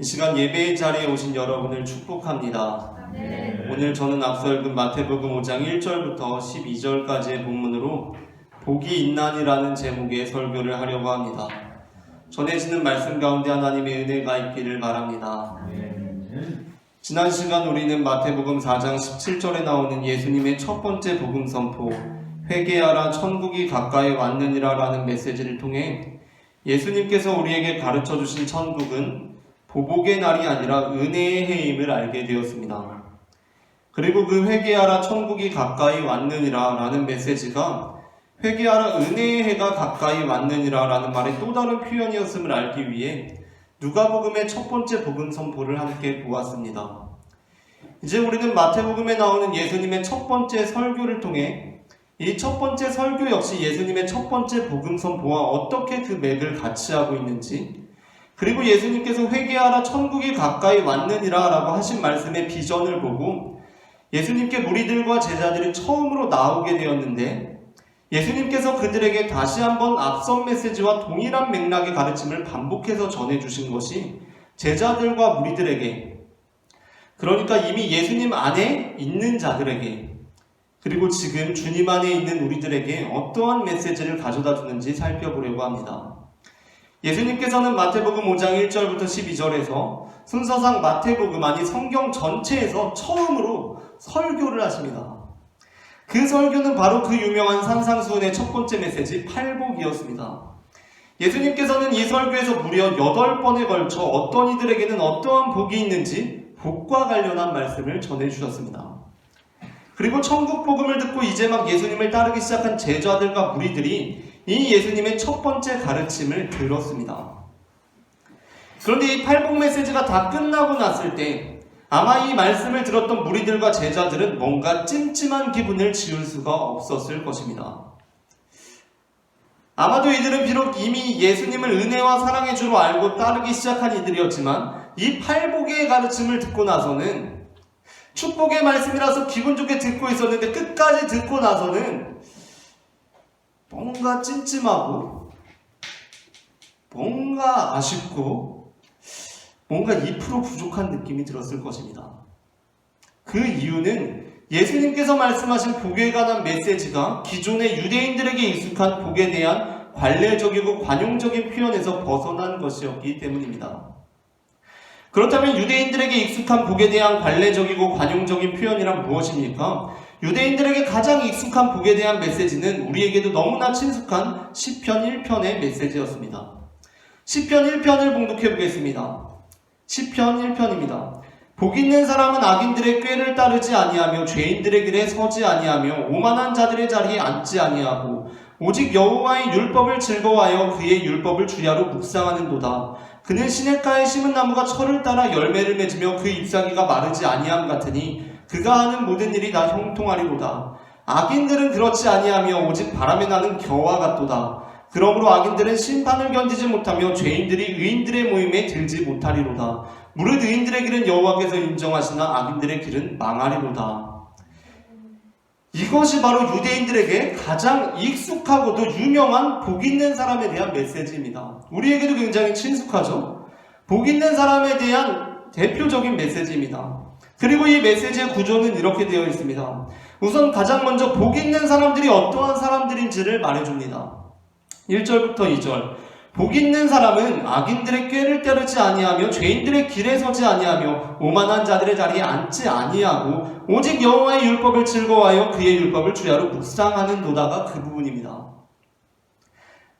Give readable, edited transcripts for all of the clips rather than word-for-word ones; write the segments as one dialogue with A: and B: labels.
A: 이 시간 예배의 자리에 오신 여러분을 축복합니다. 오늘 저는 앞서 읽은 마태복음 5장 1절부터 12절까지의 본문으로 복이 있나니라는 제목의 설교를 하려고 합니다. 전해지는 말씀 가운데 하나님의 은혜가 있기를 바랍니다. 지난 시간 우리는 마태복음 4장 17절에 나오는 예수님의 첫 번째 복음 선포, 회개하라 천국이 가까이 왔느니라 라는 메시지를 통해 예수님께서 우리에게 가르쳐 주신 천국은 보복의 날이 아니라 은혜의 해임을 알게 되었습니다. 그리고 그 회개하라 천국이 가까이 왔느니라 라는 메시지가 회개하라 은혜의 해가 가까이 왔느니라 라는 말의 또 다른 표현이었음을 알기 위해 누가복음의 첫 번째 복음 선포를 함께 보았습니다. 이제 우리는 마태복음에 나오는 예수님의 첫 번째 설교를 통해 이 첫 번째 설교 역시 예수님의 첫 번째 복음 선포와 어떻게 그 맥을 같이 하고 있는지, 그리고 예수님께서 회개하라 천국이 가까이 왔느니라 라고 하신 말씀의 비전을 보고 예수님께 무리들과 제자들이 처음으로 나오게 되었는데, 예수님께서 그들에게 다시 한번 앞선 메시지와 동일한 맥락의 가르침을 반복해서 전해주신 것이 제자들과 무리들에게, 그러니까 이미 예수님 안에 있는 자들에게, 그리고 지금 주님 안에 있는 우리들에게 어떠한 메시지를 가져다 주는지 살펴보려고 합니다. 예수님께서는 마태복음 5장 1절부터 12절에서 순서상 마태복음, 아니 성경 전체에서 처음으로 설교를 하십니다. 그 설교는 바로 그 유명한 산상수훈의 첫 번째 메시지 팔복이었습니다. 예수님께서는 이 설교에서 무려 8번에 걸쳐 어떤 이들에게는 어떠한 복이 있는지 복과 관련한 말씀을 전해주셨습니다. 그리고 천국 복음을 듣고 이제 막 예수님을 따르기 시작한 제자들과 무리들이 이 예수님의 첫 번째 가르침을 들었습니다. 그런데 이 팔복 메시지가 다 끝나고 났을 때 아마 이 말씀을 들었던 무리들과 제자들은 뭔가 찜찜한 기분을 지울 수가 없었을 것입니다. 아마도 이들은 비록 이미 예수님을 은혜와 사랑의 주로 알고 따르기 시작한 이들이었지만 이 팔복의 가르침을 듣고 나서는, 축복의 말씀이라서 기분 좋게 듣고 있었는데 끝까지 듣고 나서는 뭔가 찜찜하고 뭔가 아쉽고 뭔가 2% 부족한 느낌이 들었을 것입니다. 그 이유는 예수님께서 말씀하신 복에 관한 메시지가 기존의 유대인들에게 익숙한 복에 대한 관례적이고 관용적인 표현에서 벗어난 것이었기 때문입니다. 그렇다면 유대인들에게 익숙한 복에 대한 관례적이고 관용적인 표현이란 무엇입니까? 유대인들에게 가장 익숙한 복에 대한 메시지는 우리에게도 너무나 친숙한 시편 1편의 메시지였습니다. 시편 1편을 봉독해 보겠습니다. 시편 1편입니다. 복 있는 사람은 악인들의 꾀를 따르지 아니하며 죄인들의 길에 서지 아니하며 오만한 자들의 자리에 앉지 아니하고 오직 여호와의 율법을 즐거워하여 그의 율법을 주야로 묵상하는도다. 그는 시냇가에 심은 나무가 철을 따라 열매를 맺으며 그 잎사귀가 마르지 아니함 같으니 그가 하는 모든 일이 다 형통하리로다. 악인들은 그렇지 아니하며 오직 바람에 나는 겨와 같도다. 그러므로 악인들은 심판을 견디지 못하며 죄인들이 의인들의 모임에 들지 못하리로다. 무릇 의인들의 길은 여호와께서 인정하시나 악인들의 길은 망하리로다. 이것이 바로 유대인들에게 가장 익숙하고도 유명한 복 있는 사람에 대한 메시지입니다. 우리에게도 굉장히 친숙하죠? 복 있는 사람에 대한 대표적인 메시지입니다. 그리고 이 메시지의 구조는 이렇게 되어 있습니다. 우선 가장 먼저 복 있는 사람들이 어떠한 사람들인지를 말해줍니다. 1절부터 2절. 복 있는 사람은 악인들의 꾀를 따르지 아니하며 죄인들의 길에 서지 아니하며 오만한 자들의 자리에 앉지 아니하고 오직 여호와의 율법을 즐거워하여 그의 율법을 주야로 묵상하는 도다가 그 부분입니다.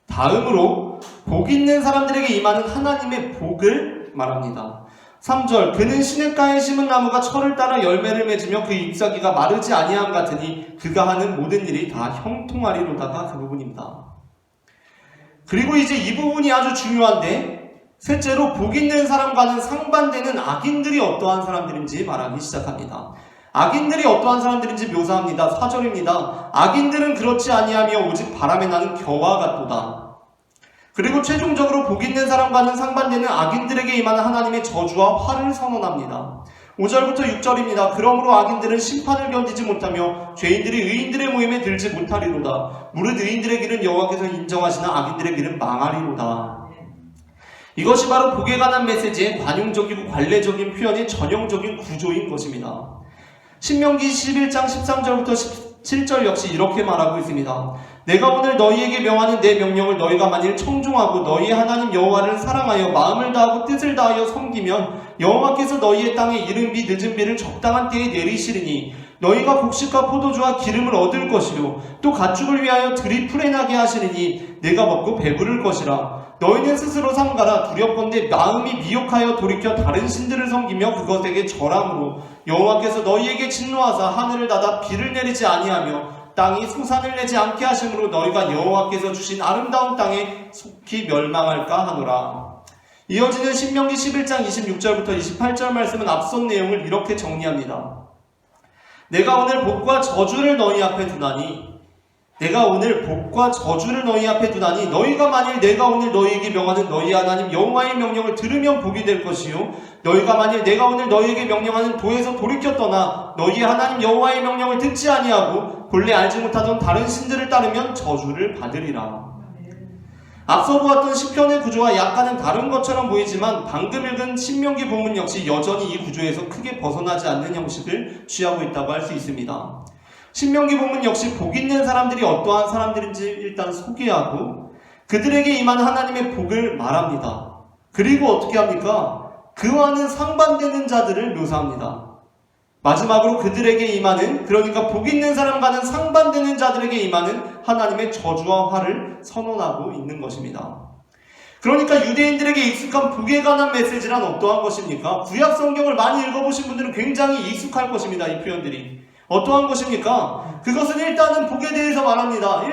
A: 다음으로 복 있는 사람들에게 임하는 하나님의 복을 말합니다. 3절. 그는 시냇가에 심은 나무가 철을 따라 열매를 맺으며 그 잎사귀가 마르지 아니함 같으니 그가 하는 모든 일이 다 형통하리로다가 그 부분입니다. 그리고 이제 이 부분이 아주 중요한데, 셋째로 복 있는 사람과는 상반되는 악인들이 어떠한 사람들인지 말하기 시작합니다. 악인들이 어떠한 사람들인지 묘사합니다. 4절입니다. 악인들은 그렇지 아니하며 오직 바람에 나는 겨와 같도다. 그리고 최종적으로 복 있는 사람과는 상반되는 악인들에게 임하는 하나님의 저주와 화를 선언합니다. 5절부터 6절입니다. 그러므로 악인들은 심판을 견디지 못하며 죄인들이 의인들의 모임에 들지 못하리로다. 무릇 의인들의 길은 여호와께서 인정하시나 악인들의 길은 망하리로다. 이것이 바로 복에 관한 메시지의 관용적이고 관례적인 표현의 전형적인 구조인 것입니다. 신명기 11장 13절부터 17절 역시 이렇게 말하고 있습니다. 내가 오늘 너희에게 명하는 내 명령을 너희가 만일 청종하고 너희의 하나님 여호와를 사랑하여 마음을 다하고 뜻을 다하여 섬기면 여호와께서 너희의 땅에 이른 비 늦은 비를 적당한 때에 내리시리니 너희가 곡식과 포도주와 기름을 얻을 것이요 또 가축을 위하여 들이 풀어나게 하시리니 내가 먹고 배부를 것이라. 너희는 스스로 삼가라. 두렵건대 마음이 미혹하여 돌이켜 다른 신들을 섬기며 그것에게 절함으로 여호와께서 너희에게 진노하사 하늘을 닫아 비를 내리지 아니하며 땅이 소산을 내지 않게 하심으로 너희가 여호와께서 주신 아름다운 땅에 속히 멸망할까 하노라. 이어지는 신명기 11장 26절부터 28절 말씀은 앞선 내용을 이렇게 정리합니다. 내가 오늘 복과 저주를 너희 앞에 두나니 너희가 만일 내가 오늘 너희에게 명하는 너희 하나님 여호와의 명령을 들으면 복이 될 것이요 너희가 만일 내가 오늘 너희에게 명령하는 도에서 돌이켜 떠나 너희 하나님 여호와의 명령을 듣지 아니하고 본래 알지 못하던 다른 신들을 따르면 저주를 받으리라. 앞서 보았던 시편의 구조와 약간은 다른 것처럼 보이지만 방금 읽은 신명기 본문 역시 여전히 이 구조에서 크게 벗어나지 않는 형식을 취하고 있다고 할 수 있습니다. 신명기 본문 역시 복 있는 사람들이 어떠한 사람들인지 일단 소개하고 그들에게 임한 하나님의 복을 말합니다. 그리고 어떻게 합니까? 그와는 상반되는 자들을 묘사합니다. 마지막으로 그들에게 임하는, 그러니까 복 있는 사람과는 상반되는 자들에게 임하는 하나님의 저주와 화를 선언하고 있는 것입니다. 그러니까 유대인들에게 익숙한 복에 관한 메시지란 어떠한 것입니까? 구약 성경을 많이 읽어보신 분들은 굉장히 익숙할 것입니다. 이 표현들이 어떠한 것입니까? 그것은 일단은 복에 대해서 말합니다.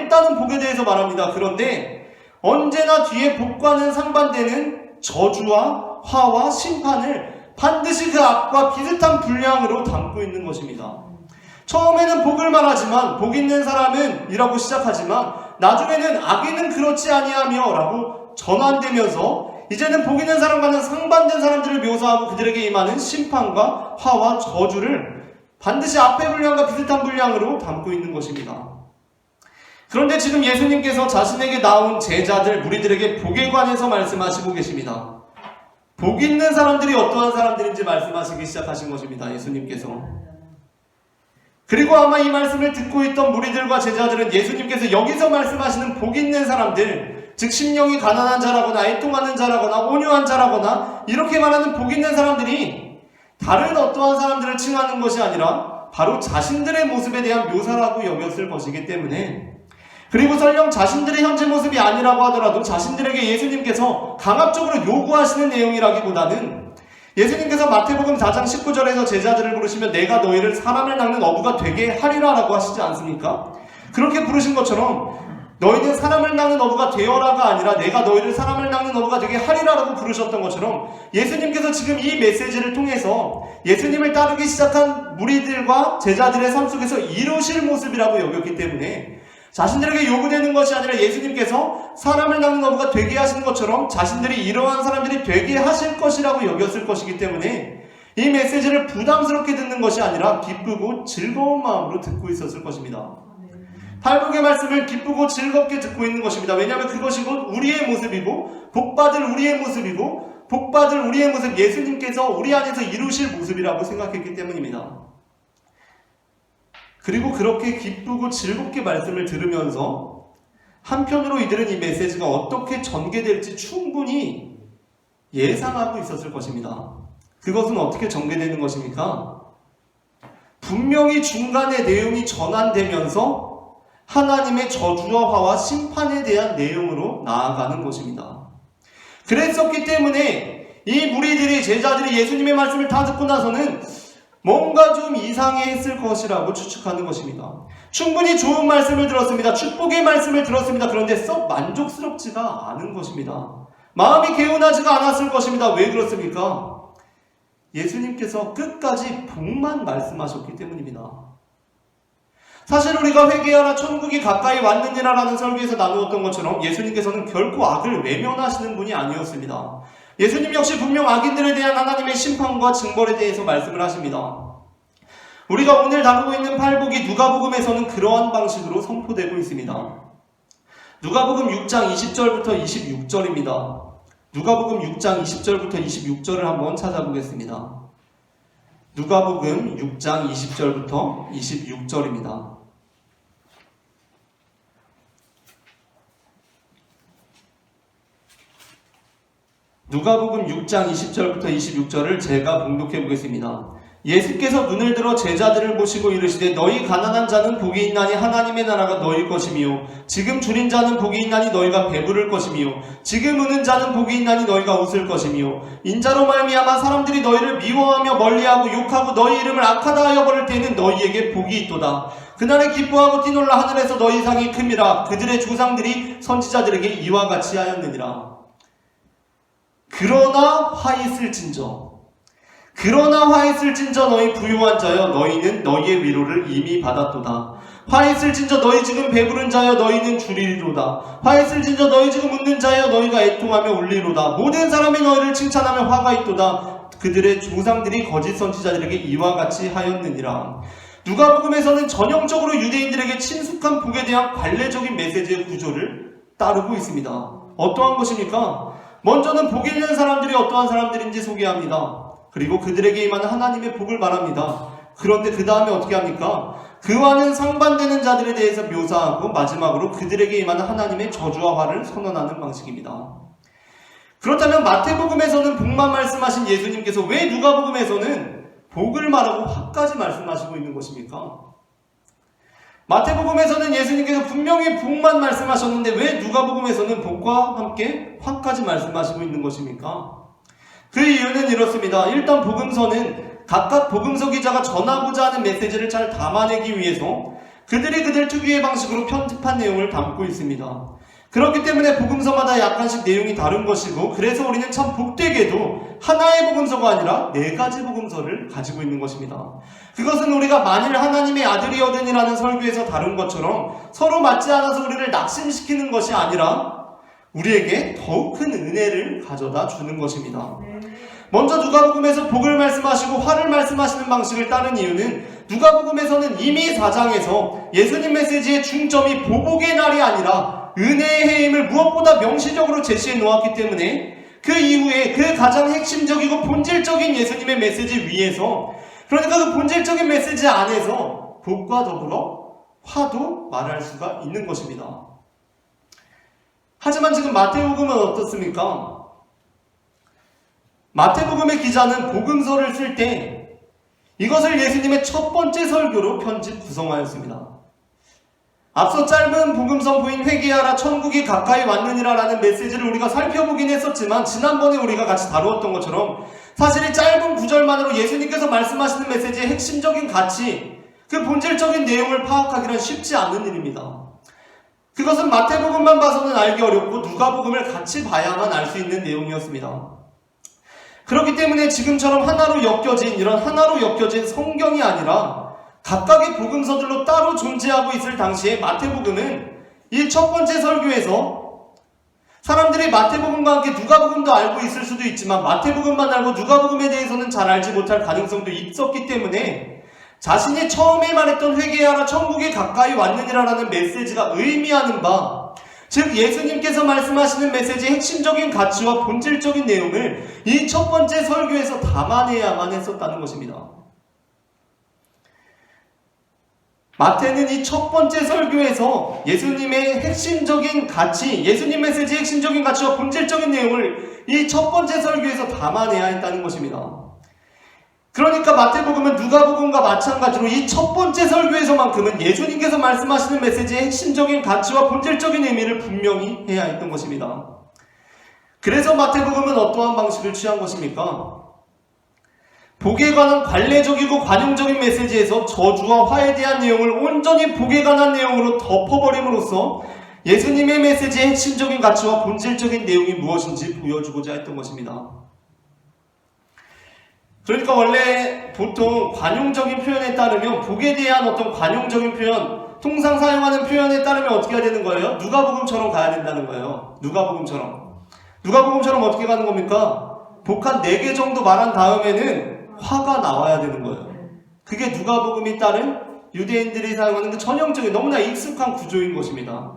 A: 그런데 언제나 뒤에 복과는 상반되는 저주와 화와 심판을 반드시 그 앞과 비슷한 분량으로 담고 있는 것입니다. 처음에는 복을 말하지만 복 있는 사람은 이라고 시작하지만 나중에는 악인은 그렇지 아니하며 라고 전환되면서 이제는 복 있는 사람과는 상반된 사람들을 묘사하고 그들에게 임하는 심판과 화와 저주를 반드시 앞의 분량과 비슷한 분량으로 담고 있는 것입니다. 그런데 지금 예수님께서 자신에게 나온 제자들, 무리들에게 복에 관해서 말씀하시고 계십니다. 복 있는 사람들이 어떠한 사람들인지 말씀하시기 시작하신 것입니다. 예수님께서. 그리고 아마 이 말씀을 듣고 있던 무리들과 제자들은 예수님께서 여기서 말씀하시는 복 있는 사람들, 즉 심령이 가난한 자라거나 애통하는 자라거나 온유한 자라거나 이렇게 말하는 복 있는 사람들이 다른 어떠한 사람들을 칭하는 것이 아니라 바로 자신들의 모습에 대한 묘사라고 여겼을 것이기 때문에, 그리고 설령 자신들의 현재 모습이 아니라고 하더라도 자신들에게 예수님께서 강압적으로 요구하시는 내용이라기보다는 예수님께서 마태복음 4장 19절에서 제자들을 부르시면 내가 너희를 사람을 낚는 어부가 되게 하리라 라고 하시지 않습니까? 그렇게 부르신 것처럼 너희는 사람을 낚는 어부가 되어라가 아니라 내가 너희를 사람을 낚는 어부가 되게 하리라 라고 부르셨던 것처럼 예수님께서 지금 이 메시지를 통해서 예수님을 따르기 시작한 무리들과 제자들의 삶 속에서 이루실 모습이라고 여겼기 때문에 자신들에게 요구되는 것이 아니라 예수님께서 사람을 낚는 어부가 되게 하시는 것처럼 자신들이 이러한 사람들이 되게 하실 것이라고 여겼을 것이기 때문에 이 메시지를 부담스럽게 듣는 것이 아니라 기쁘고 즐거운 마음으로 듣고 있었을 것입니다. 팔복의 말씀을 기쁘고 즐겁게 듣고 있는 것입니다. 왜냐하면 그것이 곧 우리의 모습이고 복받을 우리의 모습이고 복받을 우리의 모습, 예수님께서 우리 안에서 이루실 모습이라고 생각했기 때문입니다. 그리고 그렇게 기쁘고 즐겁게 말씀을 들으면서 한편으로 이들은 이 메시지가 어떻게 전개될지 충분히 예상하고 있었을 것입니다. 그것은 어떻게 전개되는 것입니까? 분명히 중간에 내용이 전환되면서 하나님의 저주와 화와 심판에 대한 내용으로 나아가는 것입니다. 그랬었기 때문에 이 무리들이, 제자들이 예수님의 말씀을 다 듣고 나서는 뭔가 좀 이상했을 것이라고 추측하는 것입니다. 충분히 좋은 말씀을 들었습니다. 축복의 말씀을 들었습니다. 그런데 썩 만족스럽지가 않은 것입니다. 마음이 개운하지가 않았을 것입니다. 왜 그렇습니까? 예수님께서 끝까지 복만 말씀하셨기 때문입니다. 사실 우리가 회개하라 천국이 가까이 왔느니라 라는 설교에서 나누었던 것처럼 예수님께서는 결코 악을 외면하시는 분이 아니었습니다. 예수님 역시 분명 악인들에 대한 하나님의 심판과 징벌에 대해서 말씀을 하십니다. 우리가 오늘 다루고 있는 팔복이 누가복음에서는 그러한 방식으로 선포되고 있습니다. 누가복음 6장 20절부터 26절입니다. 누가복음 6장 20절부터 26절을 한번 찾아보겠습니다. 누가복음 6장 20절부터 26절입니다. 누가복음 6장 20절부터 26절을 제가 봉독해 보겠습니다. 예수께서 눈을 들어 제자들을 보시고 이르시되 너희 가난한 자는 복이 있나니 하나님의 나라가 너희 것이며 지금 줄인 자는 복이 있나니 너희가 배부를 것이며 지금 우는 자는 복이 있나니 너희가 웃을 것이며 인자로 말미암아 사람들이 너희를 미워하며 멀리하고 욕하고 너희 이름을 악하다 하여 버릴 때에는 너희에게 복이 있도다. 그날에 기뻐하고 뛰놀라 하늘에서 너희 상이 큼이라. 그들의 조상들이 선지자들에게 이와 같이 하였느니라. 그러나 화 있을진저 너희 부유한 자여 너희는 너희의 위로를 이미 받았도다. 화 있을진저 너희 지금 배부른 자여 너희는 줄이리로다. 화 있을진저 너희 지금 웃는 자여 너희가 애통하며 울리로다. 모든 사람이 너희를 칭찬하며 화가 있도다. 그들의 조상들이 거짓 선지자들에게 이와 같이 하였느니라. 누가복음에서는 전형적으로 유대인들에게 친숙한 복에 대한 관례적인 메시지의 구조를 따르고 있습니다. 어떠한 것입니까? 먼저는 복 있는 사람들이 어떠한 사람들인지 소개합니다. 그리고 그들에게 임하는 하나님의 복을 말합니다. 그런데 그 다음에 어떻게 합니까? 그와는 상반되는 자들에 대해서 묘사하고 마지막으로 그들에게 임하는 하나님의 저주와 화를 선언하는 방식입니다. 그렇다면 마태복음에서는 복만 말씀하신 예수님께서 왜 누가복음에서는 복을 말하고 화까지 말씀하시고 있는 것입니까? 마태복음에서는 예수님께서 분명히 복만 말씀하셨는데 왜 누가복음에서는 복과 함께 화까지 말씀하시고 있는 것입니까? 그 이유는 이렇습니다. 일단 복음서는 각각 복음서 기자가 전하고자 하는 메시지를 잘 담아내기 위해서 그들이 그들 특유의 방식으로 편집한 내용을 담고 있습니다. 그렇기 때문에 복음서마다 약간씩 내용이 다른 것이고 그래서 우리는 참 복되게도 하나의 복음서가 아니라 4가지 복음서를 가지고 있는 것입니다. 그것은 우리가 만일 하나님의 아들이거든이라는 설교에서 다룬 것처럼 서로 맞지 않아서 우리를 낙심시키는 것이 아니라 우리에게 더욱 큰 은혜를 가져다 주는 것입니다. 먼저 누가복음에서 복을 말씀하시고 화를 말씀하시는 방식을 따른 이유는 누가복음에서는 이미 4장에서 예수님 메시지의 중점이 보복의 날이 아니라 은혜의 해임을 무엇보다 명시적으로 제시해 놓았기 때문에 그 이후에 그 가장 핵심적이고 본질적인 예수님의 메시지 위에서 그러니까 그 본질적인 메시지 안에서 복과 더불어 화도 말할 수가 있는 것입니다. 하지만 지금 마태복음은 어떻습니까? 마태복음의 기자는 복음서를 쓸 때 이것을 예수님의 첫 번째 설교로 편집 구성하였습니다. 앞서 짧은 복음 선포인 회개하라 천국이 가까이 왔느니라 라는 메시지를 우리가 살펴보긴 했었지만 지난번에 우리가 같이 다루었던 것처럼 사실 이 짧은 구절만으로 예수님께서 말씀하시는 메시지의 핵심적인 가치, 그 본질적인 내용을 파악하기는 쉽지 않은 일입니다. 그것은 마태복음만 봐서는 알기 어렵고 누가복음을 같이 봐야만 알 수 있는 내용이었습니다. 그렇기 때문에 지금처럼 하나로 엮여진 성경이 아니라 각각의 복음서들로 따로 존재하고 있을 당시에 마태복음은 이 첫 번째 설교에서 사람들이 마태복음과 함께 누가복음도 알고 있을 수도 있지만 마태복음만 알고 누가복음에 대해서는 잘 알지 못할 가능성도 있었기 때문에 자신이 처음에 말했던 회개하라 천국이 가까이 왔느니라라는 메시지가 의미하는 바, 즉 예수님께서 말씀하시는 메시지의 핵심적인 가치와 본질적인 내용을 이 첫 번째 설교에서 담아내야만 했었다는 것입니다. 마태는 이 첫 번째 설교에서 예수님의 핵심적인 가치, 예수님 메시지의 핵심적인 가치와 본질적인 내용을 이 첫 번째 설교에서 담아내야 했다는 것입니다. 그러니까 마태복음은 누가복음과 마찬가지로 이 첫 번째 설교에서만큼은 예수님께서 말씀하시는 메시지의 핵심적인 가치와 본질적인 의미를 분명히 해야 했던 것입니다. 그래서 마태복음은 어떠한 방식을 취한 것입니까? 복에 관한 관례적이고 관용적인 메시지에서 저주와 화에 대한 내용을 온전히 복에 관한 내용으로 덮어버림으로써 예수님의 메시지의 핵심적인 가치와 본질적인 내용이 무엇인지 보여주고자 했던 것입니다. 그러니까 원래 보통 관용적인 표현에 따르면 복에 대한 어떤 관용적인 표현, 통상 사용하는 표현에 따르면 어떻게 해야 되는 거예요? 누가복음처럼 가야 된다는 거예요. 누가복음처럼 어떻게 가는 겁니까? 복 한 4개 정도 말한 다음에는 화가 나와야 되는 거예요. 그게 누가복음이 따른 유대인들이 사용하는 그 전형적인 너무나 익숙한 구조인 것입니다.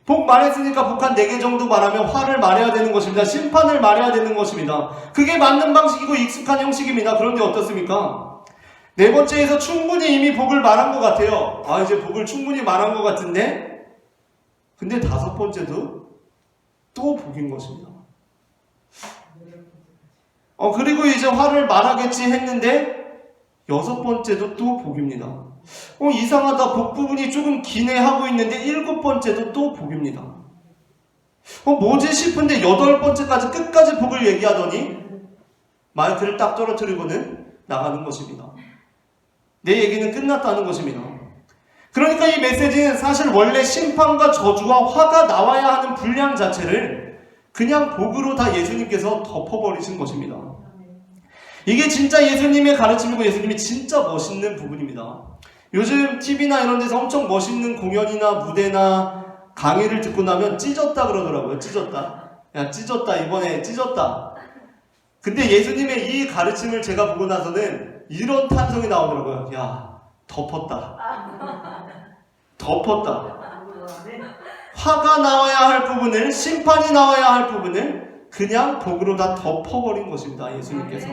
A: 복 말했으니까 복 한 4개 정도 말하면 화를 말해야 되는 것입니다. 심판을 말해야 되는 것입니다. 그게 맞는 방식이고 익숙한 형식입니다. 그런데 어떻습니까? 4번째에서 충분히 이미 복을 말한 것 같아요. 이제 복을 충분히 말한 것 같은데, 근데 5번째도 또 복인 것입니다. 그리고 이제 화를 말하겠지 했는데 6번째도 또 복입니다. 이상하다. 복 부분이 조금 기네 하고 있는데 7번째도 또 복입니다. 뭐지 싶은데 8번째까지 끝까지 복을 얘기하더니 마이크를 딱 떨어뜨리고는 나가는 것입니다. 내 얘기는 끝났다는 것입니다. 그러니까 이 메시지는 사실 원래 심판과 저주와 화가 나와야 하는 분량 자체를 그냥 복으로 다 예수님께서 덮어버리신 것입니다. 이게 진짜 예수님의 가르침이고 예수님이 진짜 멋있는 부분입니다. 요즘 TV나 이런 데서 엄청 멋있는 공연이나 무대나 강의를 듣고 나면 찢었다 그러더라고요. 찢었다. 야, 찢었다. 이번에 찢었다. 근데 예수님의 이 가르침을 제가 보고 나서는 이런 탄성이 나오더라고요. 야, 덮었다. 덮었다. 화가 나와야 할 부분을, 심판이 나와야 할 부분을 그냥 복으로 다 덮어버린 것입니다. 예수님께서.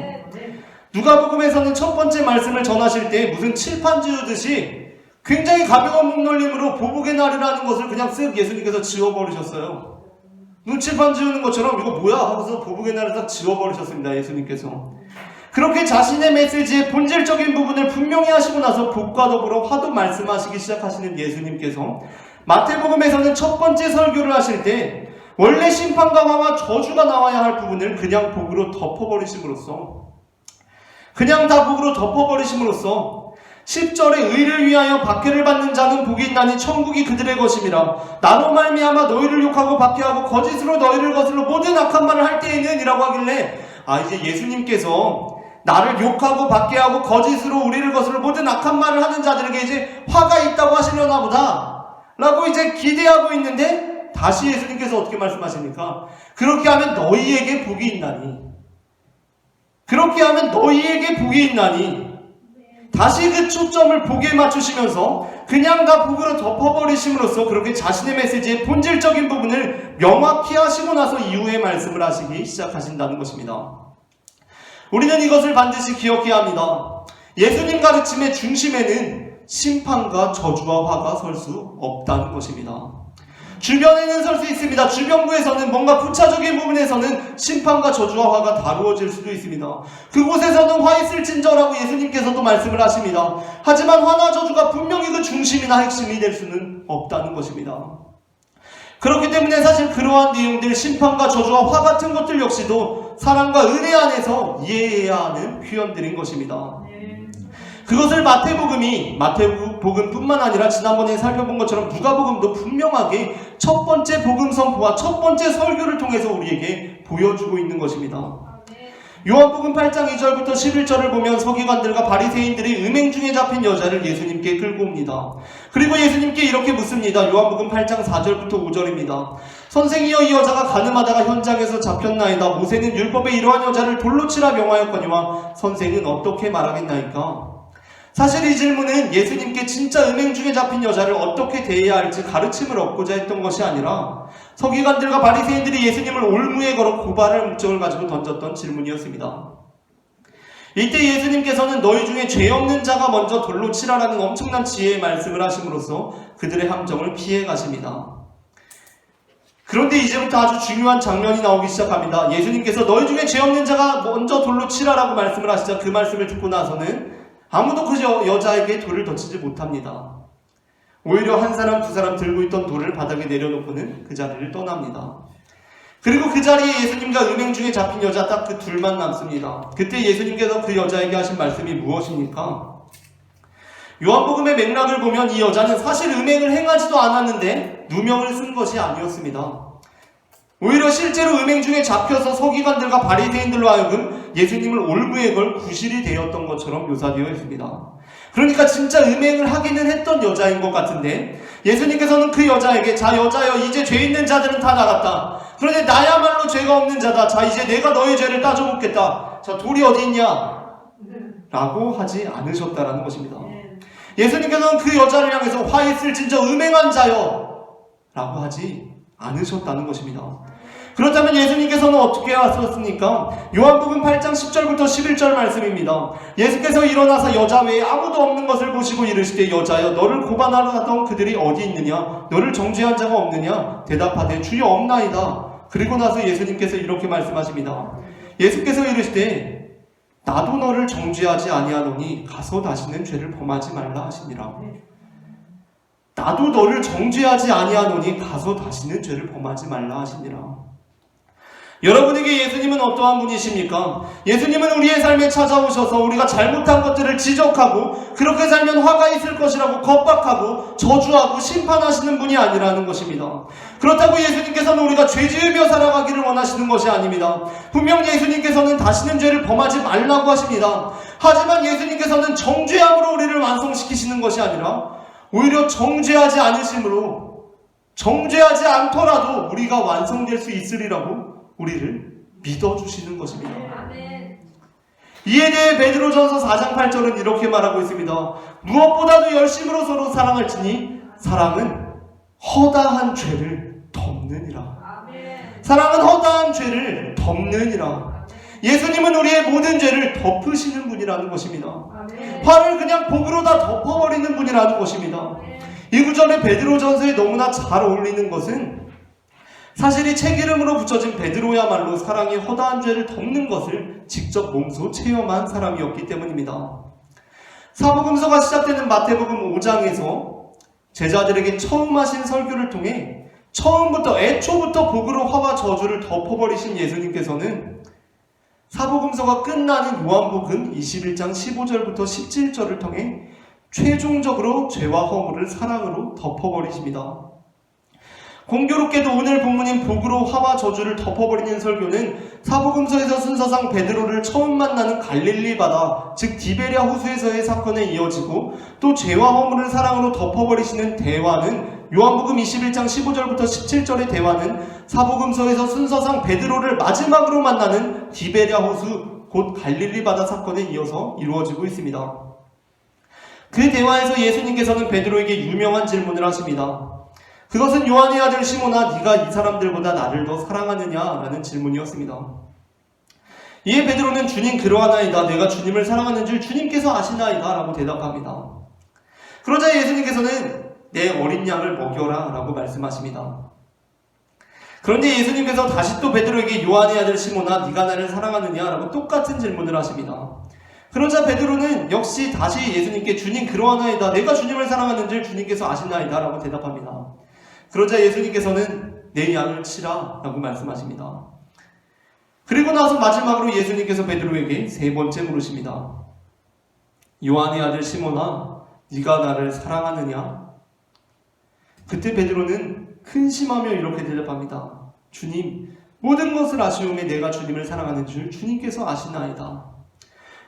A: 누가복음에서는 첫 번째 말씀을 전하실 때 무슨 칠판 지우듯이 굉장히 가벼운 몸놀림으로 보복의 날이라는 것을 그냥 쓱 예수님께서 지워버리셨어요. 눈칠판 지우는 것처럼 이거 뭐야 하고서 보복의 날을 딱 지워버리셨습니다. 예수님께서. 그렇게 자신의 메시지의 본질적인 부분을 분명히 하시고 나서 복과 더불어 화도 말씀하시기 시작하시는 예수님께서 마태복음에서는 첫 번째 설교를 하실 때 원래 심판과 화와 저주가 나와야 할 부분을 그냥 복으로 덮어버리심으로써, 그냥 다 복으로 덮어버리심으로써 10절에 의를 위하여 박해를 받는 자는 복이 있나니 천국이 그들의 것임이라. 나로 말미암아 너희를 욕하고 박해하고 거짓으로 너희를 거슬러 모든 악한 말을 할 때에는 이라고 하길래, 이제 예수님께서 나를 욕하고 박해하고 거짓으로 우리를 거슬러 모든 악한 말을 하는 자들에게 이제 화가 있다고 하시려나 보다 라고 이제 기대하고 있는데, 다시 예수님께서 어떻게 말씀하십니까? 그렇게 하면 너희에게 복이 있나니, 그렇게 하면 너희에게 복이 있나니, 다시 그 초점을 복에 맞추시면서 그냥 다 복으로 덮어버리심으로써 그렇게 자신의 메시지의 본질적인 부분을 명확히 하시고 나서 이후에 말씀을 하시기 시작하신다는 것입니다. 우리는 이것을 반드시 기억해야 합니다. 예수님 가르침의 중심에는 심판과 저주와 화가 설 수 없다는 것입니다. 주변에는 설 수 있습니다. 주변부에서는 뭔가 부차적인 부분에서는 심판과 저주와 화가 다루어질 수도 있습니다. 그곳에서는 화 있을진저라고 예수님께서도 말씀을 하십니다. 하지만 화나 저주가 분명히 그 중심이나 핵심이 될 수는 없다는 것입니다. 그렇기 때문에 사실 그러한 내용들, 심판과 저주와 화 같은 것들 역시도 사랑과 은혜 안에서 이해해야 하는 표현들인 것입니다. 그것을 마태복음뿐만 아니라 지난번에 살펴본 것처럼 누가복음도 분명하게 첫 번째 복음 선포와 첫 번째 설교를 통해서 우리에게 보여주고 있는 것입니다. 요한복음 8장 2절부터 11절을 보면 서기관들과 바리새인들이 음행 중에 잡힌 여자를 예수님께 끌고 옵니다. 그리고 예수님께 이렇게 묻습니다. 요한복음 8장 4절부터 5절입니다. 선생이여, 이 여자가 간음하다가 현장에서 잡혔나이다. 모세는 율법에 이러한 여자를 돌로 치라 명하였거니와 선생은 어떻게 말하겠나이까? 사실 이 질문은 예수님께 진짜 음행 중에 잡힌 여자를 어떻게 대해야 할지 가르침을 얻고자 했던 것이 아니라 서기관들과 바리새인들이 예수님을 올무에 걸어 고발할 목적을 가지고 던졌던 질문이었습니다. 이때 예수님께서는 너희 중에 죄 없는 자가 먼저 돌로 치라라는 엄청난 지혜의 말씀을 하심으로써 그들의 함정을 피해 가십니다. 그런데 이제부터 아주 중요한 장면이 나오기 시작합니다. 예수님께서 너희 중에 죄 없는 자가 먼저 돌로 치라라고 말씀을 하시자 그 말씀을 듣고 나서는 아무도 그 여자에게 돌을 던지지 못합니다. 오히려 한 사람 두 사람 들고 있던 돌을 바닥에 내려놓고는 그 자리를 떠납니다. 그리고 그 자리에 예수님과 음행 중에 잡힌 여자 딱 그 둘만 남습니다. 그때 예수님께서 그 여자에게 하신 말씀이 무엇입니까? 요한복음의 맥락을 보면 이 여자는 사실 음행을 행하지도 않았는데 누명을 쓴 것이 아니었습니다. 오히려 실제로 음행 중에 잡혀서 서기관들과 바리새인들로 하여금 예수님을 올무에 걸 구실이 되었던 것처럼 묘사되어 있습니다. 그러니까 진짜 음행을 하기는 했던 여자인 것 같은데 예수님께서는 그 여자에게 자 여자여 이제 죄 있는 자들은 다 나갔다. 그런데 나야말로 죄가 없는 자다. 자 이제 내가 너의 죄를 따져먹겠다. 자 돌이 어디 있냐? 라고 하지 않으셨다라는 것입니다. 예수님께서는 그 여자를 향해서 화 있을진저 음행한 자여 라고 하지 않으셨다는 것입니다. 그렇다면 예수님께서는 어떻게 하셨습니까? 요한복음 8장 10절부터 11절 말씀입니다. 예수께서 일어나서 여자 외에 아무도 없는 것을 보시고 이르시되 여자여 너를 고발하러 하던 그들이 어디 있느냐? 너를 정죄한 자가 없느냐? 대답하되 주여 없나이다. 그리고 나서 예수님께서 이렇게 말씀하십니다. 예수께서 이르시되 나도 너를 정죄하지 아니하노니 가서 다시는 죄를 범하지 말라 하시니라. 나도 너를 정죄하지 아니하노니 가서 다시는 죄를 범하지 말라 하시니라. 여러분에게 예수님은 어떠한 분이십니까? 예수님은 우리의 삶에 찾아오셔서 우리가 잘못한 것들을 지적하고 그렇게 살면 화가 있을 것이라고 겁박하고 저주하고 심판하시는 분이 아니라는 것입니다. 그렇다고 예수님께서는 우리가 죄 지으며 살아가기를 원하시는 것이 아닙니다. 분명 예수님께서는 다시는 죄를 범하지 말라고 하십니다. 하지만 예수님께서는 정죄함으로 우리를 완성시키시는 것이 아니라 오히려 정죄하지 않으심으로 정죄하지 않더라도 우리가 완성될 수 있으리라고 우리를 믿어주시는 것입니다. 이에 대해 베드로전서 4장 8절은 이렇게 말하고 있습니다. 무엇보다도 열심으로 서로 사랑할지니 사랑은 허다한 죄를 덮느니라. 사랑은 허다한 죄를 덮느니라. 예수님은 우리의 모든 죄를 덮으시는 분이라는 것입니다. 화를 그냥 복으로 다 덮어버리는 분이라는 것입니다. 이 구절에 베드로전서에 너무나 잘 어울리는 것은 사실 이 책 이름으로 붙여진 베드로야말로 사랑이 허다한 죄를 덮는 것을 직접 몸소 체험한 사람이었기 때문입니다. 사복음서가 시작되는 마태복음 5장에서 제자들에게 처음 하신 설교를 통해 처음부터 애초부터 복으로 화와 저주를 덮어버리신 예수님께서는 사복음서가 끝나는 요한복음 21장 15절부터 17절을 통해 최종적으로 죄와 허물을 사랑으로 덮어버리십니다. 공교롭게도 오늘 본문인 복으로 화와 저주를 덮어버리는 설교는 사복음서에서 순서상 베드로를 처음 만나는 갈릴리 바다, 즉 디베랴 호수에서의 사건에 이어지고 또 죄와 허물을 사랑으로 덮어버리시는 대화는 요한복음 21장 15절부터 17절의 대화는 사복음서에서 순서상 베드로를 마지막으로 만나는 디베랴 호수, 곧 갈릴리 바다 사건에 이어서 이루어지고 있습니다. 그 대화에서 예수님께서는 베드로에게 유명한 질문을 하십니다. 그것은 요한의 아들 시몬아, 네가 이 사람들보다 나를 더 사랑하느냐? 라는 질문이었습니다. 이에 베드로는 주님 그러하나이다. 내가 주님을 사랑하는 줄 주님께서 아시나이다. 라고 대답합니다. 그러자 예수님께서는 내 어린 양을 먹여라 라고 말씀하십니다. 그런데 예수님께서 다시 또 베드로에게 요한의 아들 시몬아, 네가 나를 사랑하느냐? 라고 똑같은 질문을 하십니다. 그러자 베드로는 역시 다시 예수님께 주님 그러하나이다. 내가 주님을 사랑하는 줄 주님께서 아시나이다. 라고 대답합니다. 그러자 예수님께서는 내 양을 치라 라고 말씀하십니다. 그리고 나서 마지막으로 예수님께서 베드로에게 세 번째 물으십니다. 요한의 아들 시몬아, 네가 나를 사랑하느냐? 그때 베드로는 근심하며 이렇게 대답합니다. 주님, 모든 것을 아시오매 내가 주님을 사랑하는 줄 주님께서 아시나이다.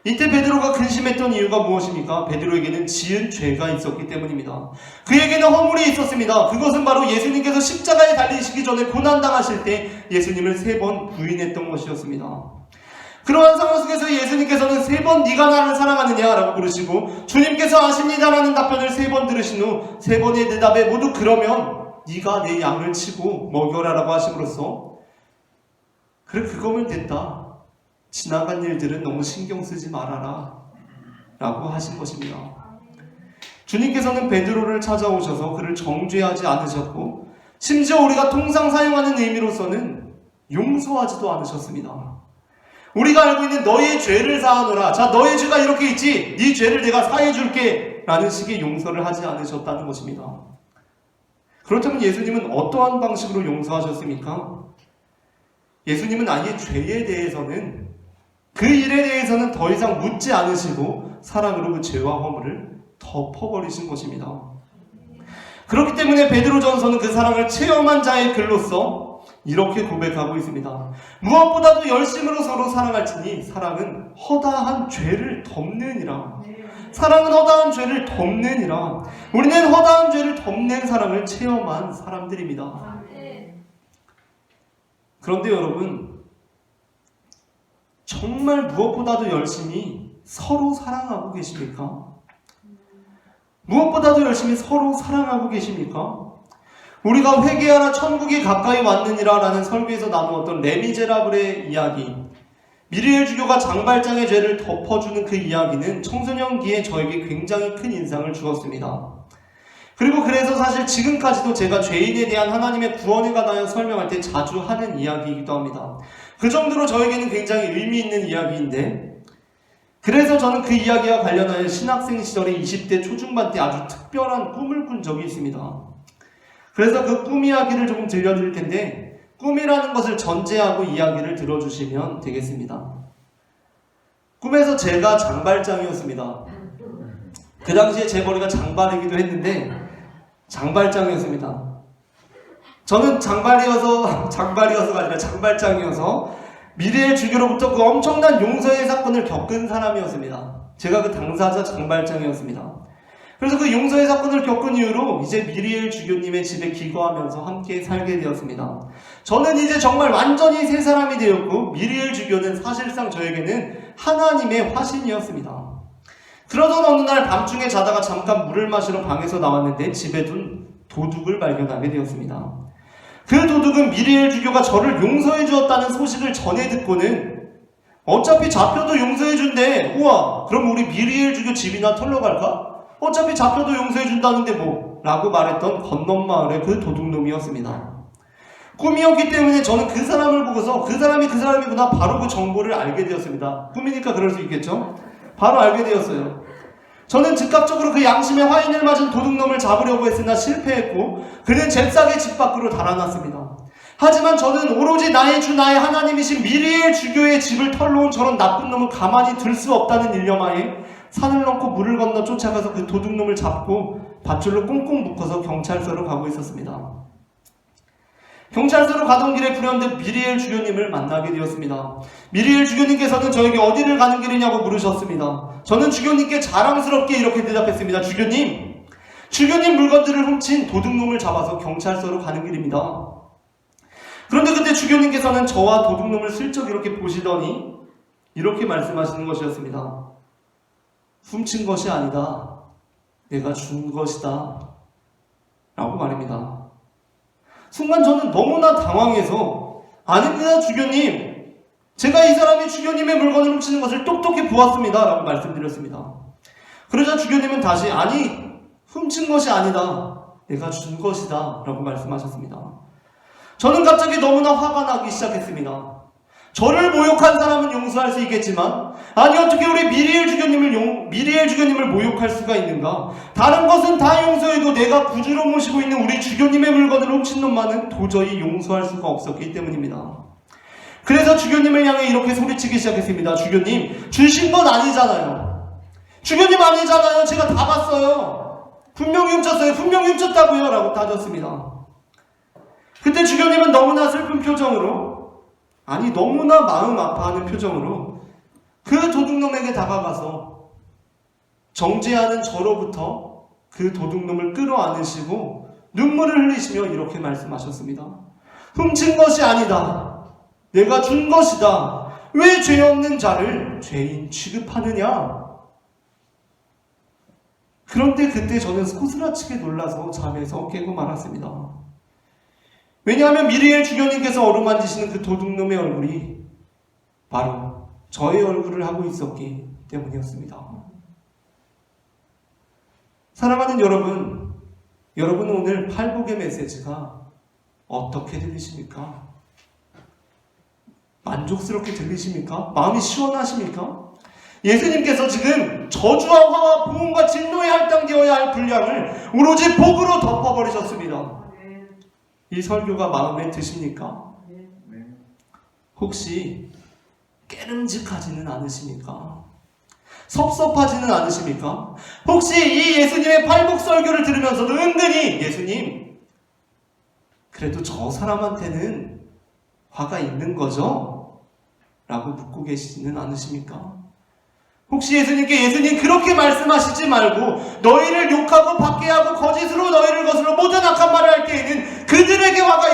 A: 이때 베드로가 근심했던 이유가 무엇입니까? 베드로에게는 지은 죄가 있었기 때문입니다. 그에게는 허물이 있었습니다. 그것은 바로 예수님께서 십자가에 달리시기 전에 고난당하실 때 예수님을 3번 부인했던 것이었습니다. 그러한 상황 속에서 예수님께서는 3번 네가 나를 사랑하느냐? 라고 물으시고 주님께서 아십니다 라는 답변을 3번 들으신 후 3번의 대답에 모두 그러면 네가 내 양을 치고 먹여라 라고 하심으로써 그래 그거면 됐다. 지나간 일들은 너무 신경 쓰지 말아라 라고 하신 것입니다. 주님께서는 베드로를 찾아오셔서 그를 정죄하지 않으셨고 심지어 우리가 통상 사용하는 의미로서는 용서하지도 않으셨습니다. 우리가 알고 있는 너의 죄를 사하노라. 자, 너의 죄가 이렇게 있지. 네 죄를 내가 사해줄게 라는 식의 용서를 하지 않으셨다는 것입니다. 그렇다면 예수님은 어떠한 방식으로 용서하셨습니까? 예수님은 아예 죄에 대해서는 그 일에 대해서는 더 이상 묻지 않으시고 사랑으로 그 죄와 허물을 덮어버리신 것입니다. 그렇기 때문에 베드로전서는 그 사랑을 체험한 자의 글로서 이렇게 고백하고 있습니다. 무엇보다도 열심으로 서로 사랑할지니 사랑은 허다한 죄를 덮느니라. 사랑은 허다한 죄를 덮느니라. 우리는 허다한 죄를 덮는 사랑을 체험한 사람들입니다. 그런데 여러분, 정말 무엇보다도 열심히 서로 사랑하고 계십니까? 무엇보다도 열심히 서로 사랑하고 계십니까? 우리가 회개하라 천국이 가까이 왔느니라 라는 설교에서 나누었던 레미제라블의 이야기, 미리엘 주교가 장발장의 죄를 덮어주는 그 이야기는 청소년기에 저에게 굉장히 큰 인상을 주었습니다. 그리고 그래서 사실 지금까지도 제가 죄인에 대한 하나님의 구원에 관하여 설명할 때 자주 하는 이야기이기도 합니다. 그 정도로 저에게는 굉장히 의미 있는 이야기인데, 그래서 저는 그 이야기와 관련하여 신학생 시절에 20대 초중반 때 아주 특별한 꿈을 꾼 적이 있습니다. 그래서 그 꿈 이야기를 조금 들려드릴 텐데, 꿈이라는 것을 전제하고 이야기를 들어주시면 되겠습니다. 꿈에서 제가 장발장이었습니다. 그 당시에 제 머리가 장발이기도 했는데 장발장이었습니다. 저는 장발이어서가 아니라 장발장이어서 미리엘 주교로부터 그 엄청난 용서의 사건을 겪은 사람이었습니다. 제가 그 당사자 장발장이었습니다. 그래서 그 용서의 사건을 겪은 이후로 이제 미리엘 주교님의 집에 기거하면서 함께 살게 되었습니다. 저는 이제 정말 완전히 새 사람이 되었고, 미리엘 주교는 사실상 저에게는 하나님의 화신이었습니다. 그러던 어느 날 밤중에 자다가 잠깐 물을 마시러 방에서 나왔는데 집에 둔 도둑을 발견하게 되었습니다. 그 도둑은 미리엘 주교가 저를 용서해 주었다는 소식을 전해 듣고는 어차피 잡혀도 용서해 준대. 우와, 그럼 우리 미리엘 주교 집이나 털러 갈까? 어차피 잡혀도 용서해 준다는데 뭐, 라고 말했던 건넌마을의 그 도둑놈이었습니다. 꿈이었기 때문에 저는 그 사람을 보고서 그 사람이 그 사람이구나 바로 그 정보를 알게 되었습니다. 꿈이니까 그럴 수 있겠죠? 바로 알게 되었어요. 저는 즉각적으로 그 양심의 화인을 맞은 도둑놈을 잡으려고 했으나 실패했고, 그는 잽싸게 집 밖으로 달아났습니다. 하지만 저는 오로지 나의 주 나의 하나님이신 미리엘 주교의 집을 털러 온 저런 나쁜 놈을 가만히 둘 수 없다는 일념하에 산을 넘고 물을 건너 쫓아가서 그 도둑놈을 잡고 밧줄로 꽁꽁 묶어서 경찰서로 가고 있었습니다. 경찰서로 가던 길에 불현듯 미리엘 주교님을 만나게 되었습니다. 미리엘 주교님께서는 저에게 어디를 가는 길이냐고 물으셨습니다. 저는 주교님께 자랑스럽게 이렇게 대답했습니다. 주교님 물건들을 훔친 도둑놈을 잡아서 경찰서로 가는 길입니다. 그런데 그때 주교님께서는 저와 도둑놈을 슬쩍 이렇게 보시더니 이렇게 말씀하시는 것이었습니다. 훔친 것이 아니다. 내가 준 것이다. 라고 말입니다. 순간 저는 너무나 당황해서, 아닙니다 주교님, 제가 이 사람이 주교님의 물건을 훔치는 것을 똑똑히 보았습니다 라고 말씀드렸습니다. 그러자 주교님은 다시, 아니 훔친 것이 아니다, 내가 준 것이다 라고 말씀하셨습니다. 저는 갑자기 너무나 화가 나기 시작했습니다. 저를 모욕한 사람은 용서할 수 있겠지만, 아니 어떻게 우리 미리엘 주교님을 모욕할 수가 있는가? 다른 것은 다 용서해도 내가 구주로 모시고 있는 우리 주교님의 물건을 훔친 놈만은 도저히 용서할 수가 없었기 때문입니다. 그래서 주교님을 향해 이렇게 소리치기 시작했습니다. 주교님, 주신 건 아니잖아요. 주교님 아니잖아요. 제가 다 봤어요. 분명히 훔쳤어요. 분명히 훔쳤다고요 라고 따졌습니다. 그때 주교님은 너무나 슬픈 표정으로, 아니 너무나 마음 아파하는 표정으로 그 도둑놈에게 다가가서 정죄하는 저로부터 그 도둑놈을 끌어안으시고 눈물을 흘리시며 이렇게 말씀하셨습니다. 훔친 것이 아니다. 내가 준 것이다. 왜 죄 없는 자를 죄인 취급하느냐? 그런데 그때 저는 소스라치게 놀라서 잠에서 깨고 말았습니다. 왜냐하면 미리엘 주교님께서 어루만지시는 그 도둑놈의 얼굴이 바로 저의 얼굴을 하고 있었기 때문이었습니다. 사랑하는 여러분, 여러분은 오늘 팔복의 메시지가 어떻게 들리십니까? 만족스럽게 들리십니까? 마음이 시원하십니까? 예수님께서 지금 저주와 화와 보응과 진노에 할당되어야 할 분량을 오로지 복으로 덮어버리셨습니다. 이 설교가 마음에 드십니까? 혹시 깨름직하지는 않으십니까? 섭섭하지는 않으십니까? 혹시 이 예수님의 팔복 설교를 들으면서도 은근히 예수님, 그래도 저 사람한테는 화가 있는 거죠? 라고 묻고 계시지는 않으십니까? 혹시 예수님 그렇게 말씀하시지 말고 너희를 욕하고 박해하고 거짓으로 너희를 거스러 모든 악한 말을 할 때에는 그들에게 화가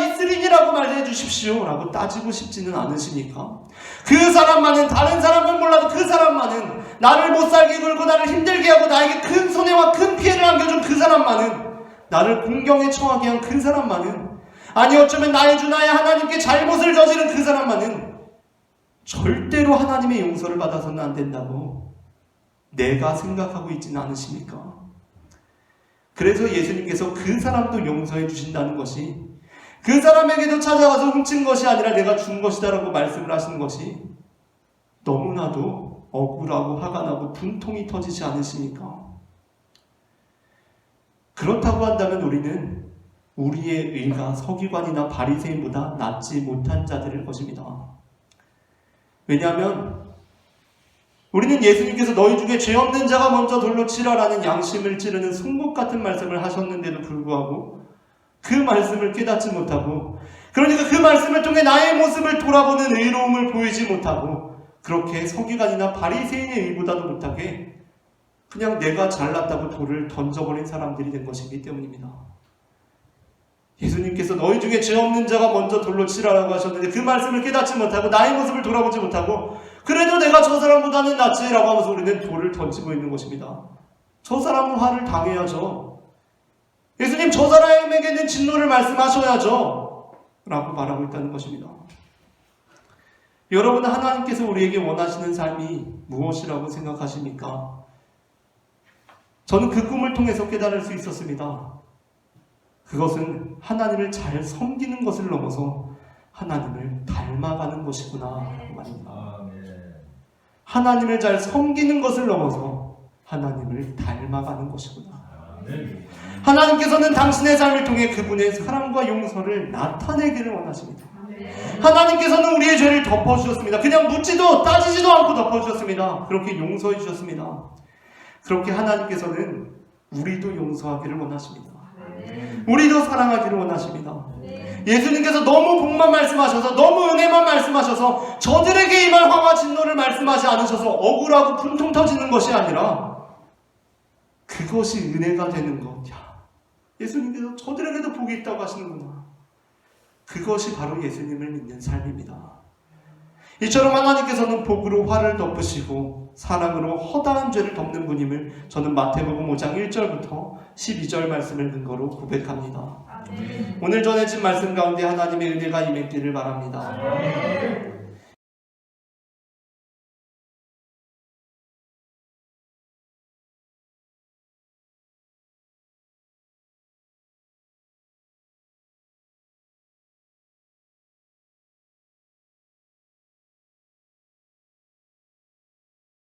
A: 있으리니라고 말해 주십시오 라고 따지고 싶지는 않으십니까? 그 사람만은, 다른 사람은 몰라도 그 사람만은, 나를 못살게 굴고 나를 힘들게 하고 나에게 큰 손해와 큰 피해를 안겨준 그 사람만은 나를 공경에 처하게 한 그 사람만은, 아니 어쩌면 나의 주 나의 하나님께 잘못을 저지른 그 사람만은 절대로 하나님의 용서를 받아서는 안 된다고 내가 생각하고 있지는 않으십니까? 그래서 예수님께서 그 사람도 용서해 주신다는 것이, 그 사람에게도 찾아가서 훔친 것이 아니라 내가 준 것이다라고 말씀을 하시는 것이 너무나도 억울하고 화가 나고 분통이 터지지 않으십니까? 그렇다고 한다면 우리는 우리의 의가 서기관이나 바리새인보다 낫지 못한 자들일 것입니다. 왜냐하면 우리는 예수님께서 너희 중에 죄 없는 자가 먼저 돌로 치라라는 양심을 찌르는 송곳 같은 말씀을 하셨는데도 불구하고 그 말씀을 깨닫지 못하고, 그러니까 그 말씀을 통해 나의 모습을 돌아보는 의로움을 보이지 못하고, 그렇게 서기관이나 바리새인의 의보다도 못하게 그냥 내가 잘났다고 돌을 던져버린 사람들이 된 것이기 때문입니다. 예수님께서 너희 중에 죄 없는 자가 먼저 돌로 치라라고 하셨는데 그 말씀을 깨닫지 못하고 나의 모습을 돌아보지 못하고, 그래도 내가 저 사람보다는 낫지라고 하면서 우리는 돌을 던지고 있는 것입니다. 저 사람은 화를 당해야죠. 예수님 저 사람에게는 진노를 말씀하셔야죠 라고 말하고 있다는 것입니다. 여러분, 하나님께서 우리에게 원하시는 삶이 무엇이라고 생각하십니까? 저는 그 꿈을 통해서 깨달을 수 있었습니다. 그것은 하나님을 잘 섬기는 것을 넘어서 하나님을 닮아가는 것이구나 말입니다. 하나님을 잘 섬기는 것을 넘어서 하나님을 닮아가는 것이구나. 하나님께서는 당신의 삶을 통해 그분의 사랑과 용서를 나타내기를 원하십니다. 하나님께서는 우리의 죄를 덮어주셨습니다. 그냥 묻지도 따지지도 않고 덮어주셨습니다. 그렇게 용서해 주셨습니다. 그렇게 하나님께서는 우리도 용서하기를 원하십니다. 우리도 사랑하기를 원하십니다. 예수님께서 너무 복만 말씀하셔서, 너무 은혜만 말씀하셔서 저들에게 임할 화와 진노를 말씀하지 않으셔서 억울하고 분통 터지는 것이 아니라 그것이 은혜가 되는 것. 예수님께서 저들에게도 복이 있다고 하시는구나. 그것이 바로 예수님을 믿는 삶입니다. 이처럼 하나님께서는 복으로 화를 덮으시고 사랑으로 허다한 죄를 덮는 분임을 저는 마태복음 5장 1절부터 12절 말씀을 근거로 고백합니다. 오늘 전해진 말씀 가운데 하나님의 은혜가 임했기를 바랍니다.